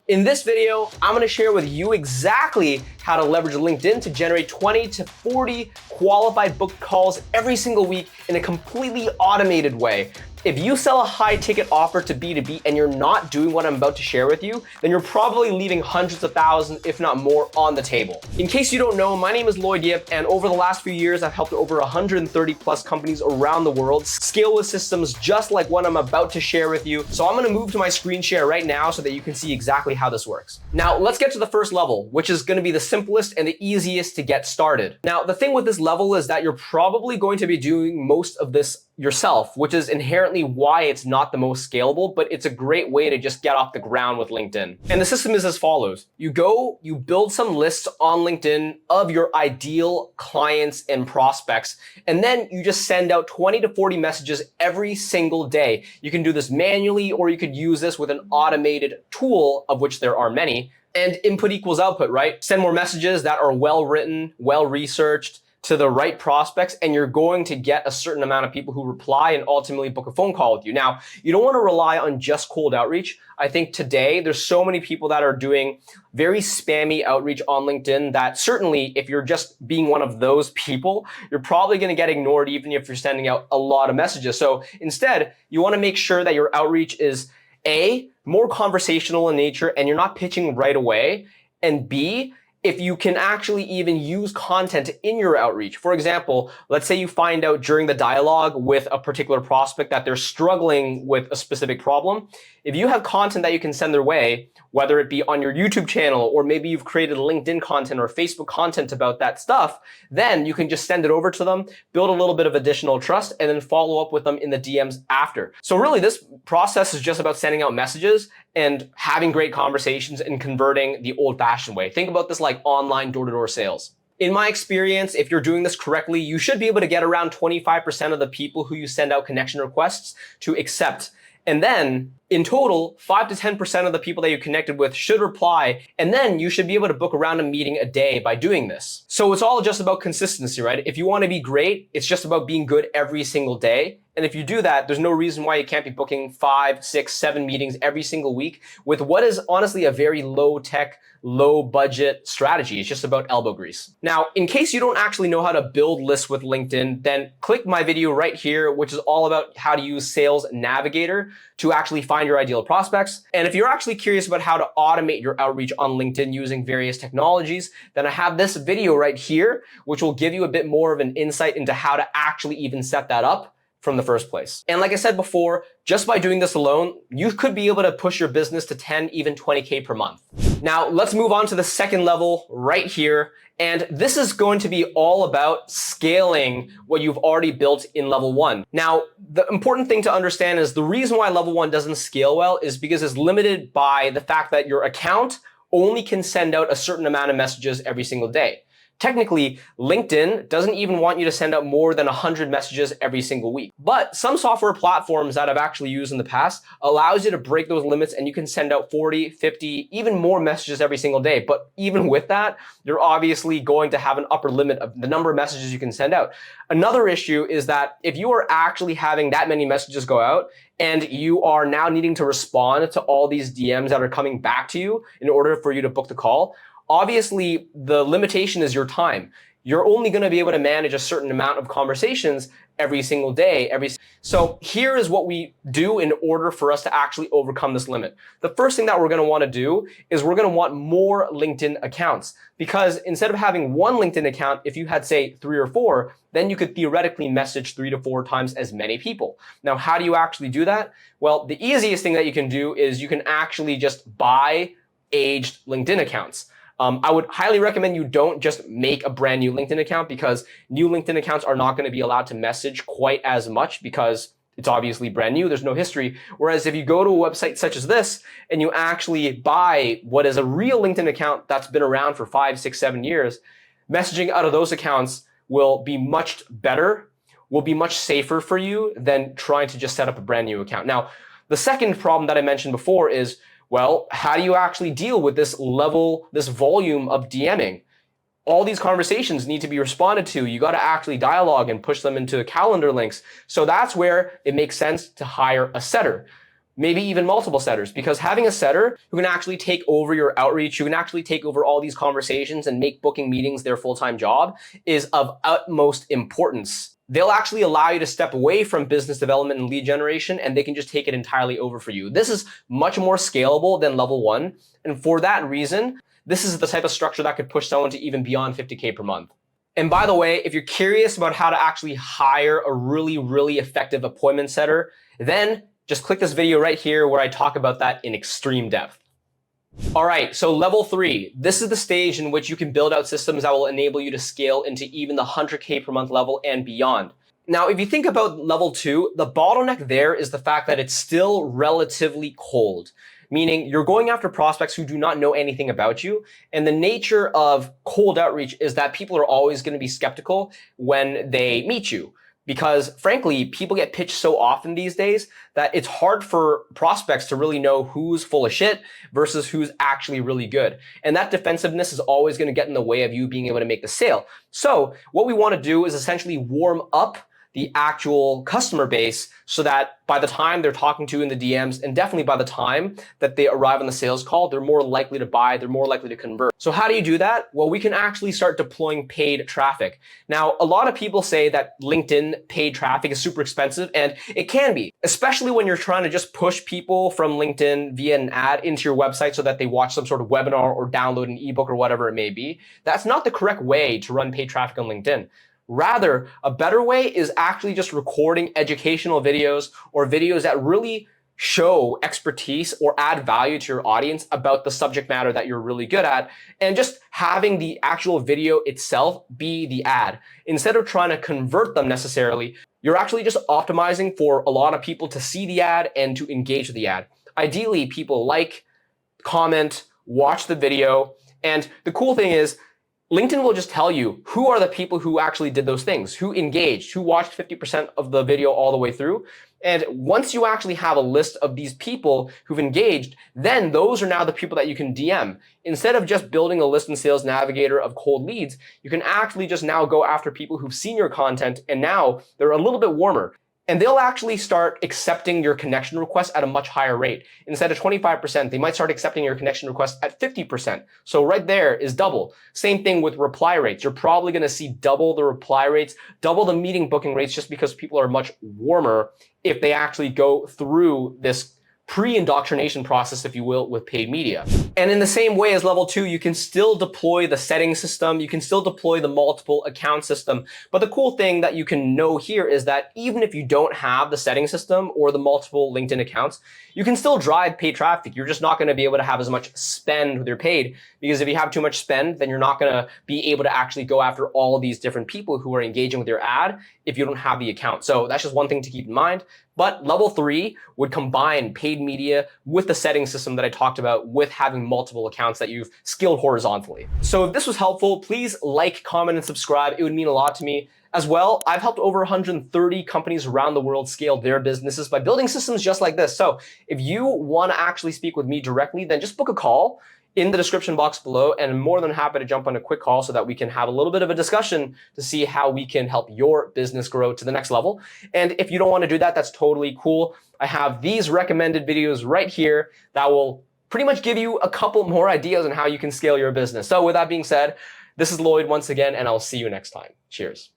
In this video, I'm gonna share with you exactly how to leverage LinkedIn to generate 20 to 40 qualified booked calls every single week in a completely automated way. If you sell a high ticket offer to B2B and you're not doing what I'm about to share with you, then you're probably leaving hundreds of thousands, if not more, on the table. In case you don't know, my name is Lloyd Yip, and over the last few years, I've helped over 130 plus companies around the world scale with systems just like what I'm about to share with you. So I'm gonna move to my screen share right now so that you can see exactly how this works. Now, let's get to the first level, which is gonna be the simplest and the easiest to get started. Now, the thing with this level is that you're probably going to be doing most of this yourself, which is inherently why it's not the most scalable, but it's a great way to just get off the ground with LinkedIn. And the system is as follows. You build some lists on LinkedIn of your ideal clients and prospects, and then you just send out 20 to 40 messages every single day. You can do this manually, or you could use this with an automated tool, of which there are many, and input equals output, right? Send more messages that are well-written, well-researched, to the right prospects, and you're going to get a certain amount of people who reply and ultimately book a phone call with you. Now, you don't want to rely on just cold outreach. I think today there's so many people that are doing very spammy outreach on LinkedIn that certainly if you're just being one of those people, you're probably going to get ignored even if you're sending out a lot of messages. So instead, you want to make sure that your outreach is A, more conversational in nature and you're not pitching right away, and B, if you can actually even use content in your outreach. For example, let's say you find out during the dialogue with a particular prospect that they're struggling with a specific problem. If you have content that you can send their way, whether it be on your YouTube channel, or maybe you've created LinkedIn content or Facebook content about that stuff, then you can just send it over to them, build a little bit of additional trust, and then follow up with them in the DMs after. So really, this process is just about sending out messages and having great conversations and converting the old-fashioned way. Think about this like online door-to-door sales. In my experience, if you're doing this correctly, you should be able to get around 25% of the people who you send out connection requests to accept. And then in total, 5 to 10% of the people that you connected with should reply. And then you should be able to book around a meeting a day by doing this. So it's all just about consistency, right? If you want to be great, it's just about being good every single day. And if you do that, there's no reason why you can't be booking 5, 6, 7 meetings every single week with what is honestly a very low tech, low budget strategy. It's just about elbow grease. Now, in case you don't actually know how to build lists with LinkedIn, then click my video right here, which is all about how to use Sales Navigator to actually find your ideal prospects. And if you're actually curious about how to automate your outreach on LinkedIn using various technologies, then I have this video right here, which will give you a bit more of an insight into how to actually even set that up from the first place. And like I said before, just by doing this alone, you could be able to push your business to 10, even 20K per month. Now, let's move on to the second level right here. And this is going to be all about scaling what you've already built in level 1. Now, the important thing to understand is the reason why level 1 doesn't scale well is because it's limited by the fact that your account only can send out a certain amount of messages every single day. Technically, LinkedIn doesn't even want you to send out more than 100 messages every single week. But some software platforms that I've actually used in the past allows you to break those limits and you can send out 40, 50, even more messages every single day. But even with that, you're obviously going to have an upper limit of the number of messages you can send out. Another issue is that if you are actually having that many messages go out and you are now needing to respond to all these DMs that are coming back to you in order for you to book the call, obviously, the limitation is your time. You're only going to be able to manage a certain amount of conversations every single day. So here is what we do in order for us to actually overcome this limit. The first thing that we're going to want to do is we're going to want more LinkedIn accounts, because instead of having one LinkedIn account, if you had, say, 3 or 4, then you could theoretically message 3 to 4 times as many people. Now, how do you actually do that? Well, the easiest thing that you can do is you can actually just buy aged LinkedIn accounts. I would highly recommend you don't just make a brand new LinkedIn account, because new LinkedIn accounts are not going to be allowed to message quite as much because it's obviously brand new. There's no history. Whereas if you go to a website such as this and you actually buy what is a real LinkedIn account that's been around for 5, 6, 7 years, messaging out of those accounts will be much better, will be much safer for you than trying to just set up a brand new account. Now, the second problem that I mentioned before is, well, how do you actually deal with this volume of DMing? All these conversations need to be responded to. You got to actually dialogue and push them into calendar links. So that's where it makes sense to hire a setter. maybe even multiple setters, because having a setter who can actually take over your outreach, who can actually take over all these conversations and make booking meetings their full-time job is of utmost importance. They'll actually allow you to step away from business development and lead generation, and they can just take it entirely over for you. This is much more scalable than level 1. And for that reason, this is the type of structure that could push someone to even beyond 50K per month. And by the way, if you're curious about how to actually hire a really effective appointment setter, then just click this video right here where I talk about that in extreme depth. All right, so level 3, this is the stage in which you can build out systems that will enable you to scale into even the 100K per month level and beyond. Now, if you think about level 2, the bottleneck there is the fact that it's still relatively cold, meaning you're going after prospects who do not know anything about you. And the nature of cold outreach is that people are always going to be skeptical when they meet you. Because frankly, people get pitched so often these days that it's hard for prospects to really know who's full of shit versus who's actually really good. And that defensiveness is always going to get in the way of you being able to make the sale. So what we want to do is essentially warm up the actual customer base so that by the time they're talking to you in the DMs, and definitely by the time that they arrive on the sales call, they're more likely to buy, they're more likely to convert. So how do you do that? Well, we can actually start deploying paid traffic. Now, a lot of people say that LinkedIn paid traffic is super expensive, and it can be, especially when you're trying to just push people from LinkedIn via an ad into your website so that they watch some sort of webinar or download an ebook or whatever it may be. That's not the correct way to run paid traffic on LinkedIn. Rather, a better way is actually just recording educational videos or videos that really show expertise or add value to your audience about the subject matter that you're really good at, and just having the actual video itself be the ad. Instead of trying to convert them necessarily, you're actually just optimizing for a lot of people to see the ad and to engage with the ad. Ideally, people like, comment, watch the video, and the cool thing is, LinkedIn will just tell you who are the people who actually did those things, who engaged, who watched 50% of the video all the way through. And once you actually have a list of these people who've engaged, then those are now the people that you can DM. Instead of just building a list in Sales Navigator of cold leads, you can actually just now go after people who've seen your content and now they're a little bit warmer. And they'll actually start accepting your connection request at a much higher rate. Instead of 25%, they might start accepting your connection request at 50%. So right there is double. Same thing with reply rates. You're probably going to see double the reply rates, double the meeting booking rates, just because people are much warmer if they actually go through this pre-indoctrination process, if you will, with paid media. And in the same way as level 2, you can still deploy the setting system, you can still deploy the multiple account system. But the cool thing that you can know here is that even if you don't have the setting system or the multiple LinkedIn accounts, you can still drive paid traffic. You're just not going to be able to have as much spend with your paid, because if you have too much spend, then you're not going to be able to actually go after all of these different people who are engaging with your ad if you don't have the account. So that's just one thing to keep in mind. But level 3 would combine paid media with the setting system that I talked about, with having multiple accounts that you've scaled horizontally. So if this was helpful, please like, comment, and subscribe. It would mean a lot to me. As well, I've helped over 130 companies around the world scale their businesses by building systems just like this. So if you want to actually speak with me directly, then just book a call in the description box below, and I'm more than happy to jump on a quick call so that we can have a little bit of a discussion to see how we can help your business grow to the next level. And if you don't want to do that, that's totally cool. I have these recommended videos right here that will pretty much give you a couple more ideas on how you can scale your business. So with that being said, this is Lloyd once again, and I'll see you next time. Cheers.